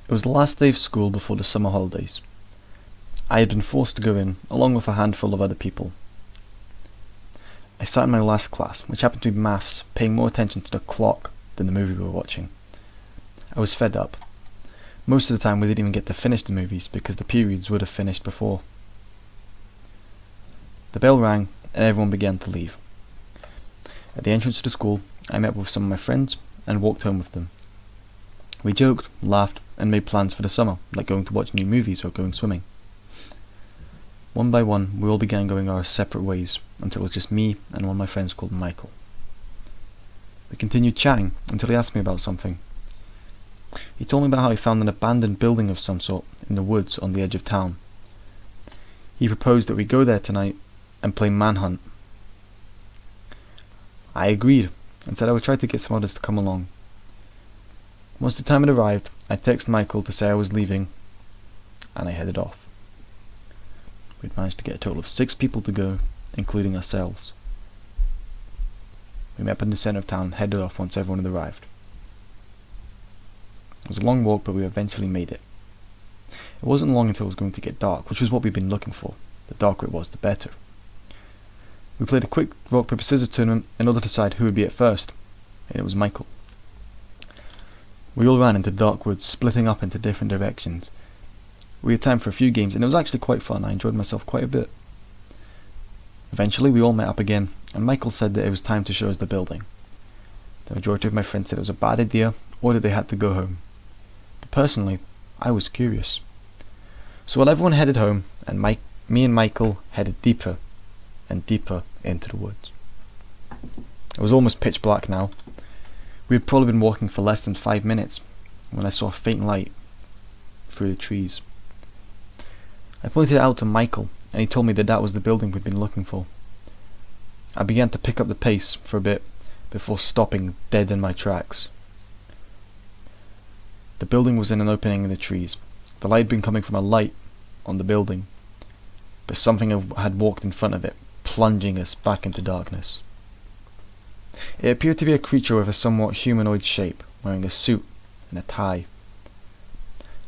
It was the last day of school before the summer holidays. I had been forced to go in, along with a handful of other people. I sat in my last class, which happened to be maths, paying more attention to the clock than the movie we were watching. I was fed up. Most of the time we didn't even get to finish the movies because the periods would have finished before. The bell rang and everyone began to leave. At the entrance to the school, I met with some of my friends and walked home with them. We joked, laughed, and made plans for the summer, like going to watch new movies or going swimming. One by one, we all began going our separate ways, until it was just me and one of my friends called Michael. We continued chatting until he asked me about something. He told me about how he found an abandoned building of some sort in the woods on the edge of town. He proposed that we go there tonight and play manhunt. I agreed and said I would try to get some others to come along. Once the time had arrived, I texted Michael to say I was leaving, and I headed off. We'd managed to get a total of 6 people to go, including ourselves. We met up in the centre of town and headed off once everyone had arrived. It was a long walk, but we eventually made it. It wasn't long until it was going to get dark, which was what we'd been looking for. The darker it was, the better. We played a quick rock, paper, scissors tournament in order to decide who would be at first, and it was Michael. We all ran into dark woods, splitting up into different directions. We had time for a few games, and it was actually quite fun. I enjoyed myself quite a bit. Eventually, we all met up again, and Michael said that it was time to show us the building. The majority of my friends said it was a bad idea, or that they had to go home. But personally, I was curious. So while everyone headed home, and me and Michael headed deeper and deeper into the woods. It was almost pitch black now. We had probably been walking for less than 5 minutes when I saw a faint light through the trees. I pointed it out to Michael, and he told me that that was the building we'd been looking for. I began to pick up the pace for a bit before stopping dead in my tracks. The building was in an opening in the trees. The light had been coming from a light on the building, but something had walked in front of it, plunging us back into darkness. It appeared to be a creature with a somewhat humanoid shape, wearing a suit and a tie.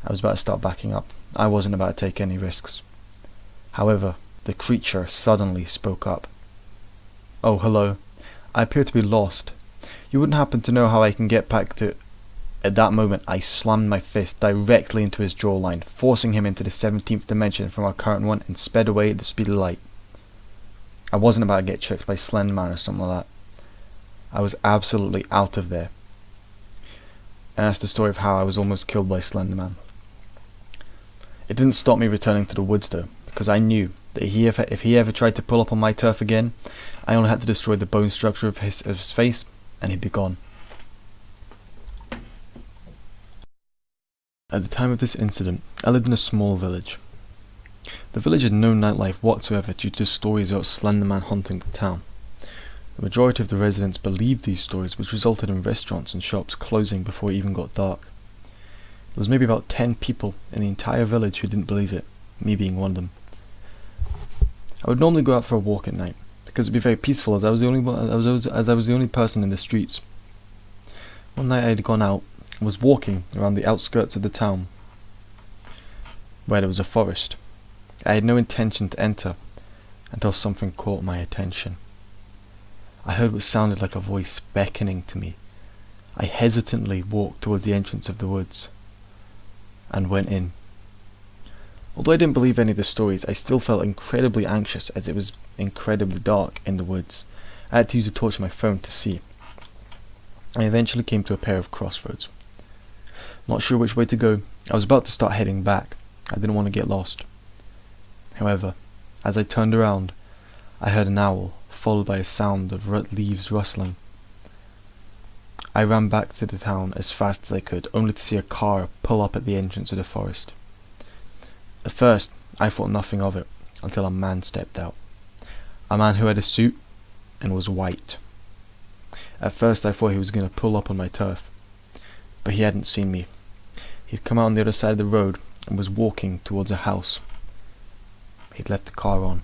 I was about to start backing up. I wasn't about to take any risks. However, the creature suddenly spoke up. "Oh, hello. I appear to be lost. You wouldn't happen to know how I can get back to..." At that moment, I slammed my fist directly into his jawline, forcing him into the 17th dimension from our current one, and sped away at the speed of light. I wasn't about to get tricked by Slenderman or something like that. I was absolutely out of there. And that's the story of how I was almost killed by Slenderman. It didn't stop me returning to the woods though, because I knew that if he ever tried to pull up on my turf again, I only had to destroy the bone structure of his face, and he'd be gone. At the time of this incident, I lived in a small village. The village had no nightlife whatsoever due to stories about Slenderman haunting the town. The majority of the residents believed these stories, which resulted in restaurants and shops closing before it even got dark. There was maybe about 10 people in the entire village who didn't believe it, me being one of them. I would normally go out for a walk at night, because it would be very peaceful as I was the only person in the streets. One night I had gone out and was walking around the outskirts of the town, where there was a forest. I had no intention to enter until something caught my attention. I heard what sounded like a voice beckoning to me. I hesitantly walked towards the entrance of the woods and went in. Although I didn't believe any of the stories, I still felt incredibly anxious as it was incredibly dark in the woods. I had to use a torch on my phone to see. I eventually came to a pair of crossroads. Not sure which way to go, I was about to start heading back. I didn't want to get lost. However, as I turned around, I heard an owl, followed by a sound of leaves rustling. I ran back to the town as fast as I could, only to see a car pull up at the entrance of the forest. At first, I thought nothing of it, until a man stepped out. A man who had a suit and was white. At first I thought he was going to pull up on my turf, but he hadn't seen me. He'd come out on the other side of the road and was walking towards a house. He'd left the car on.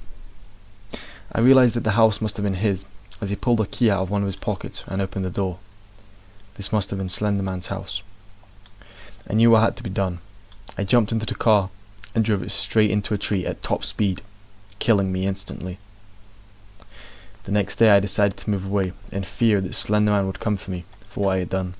I realised that the house must have been his, as he pulled a key out of one of his pockets and opened the door. This must have been Slenderman's house. I knew what had to be done, I jumped into the car and drove it straight into a tree at top speed, killing me instantly. The next day I decided to move away in fear that Slenderman would come for me for what I had done.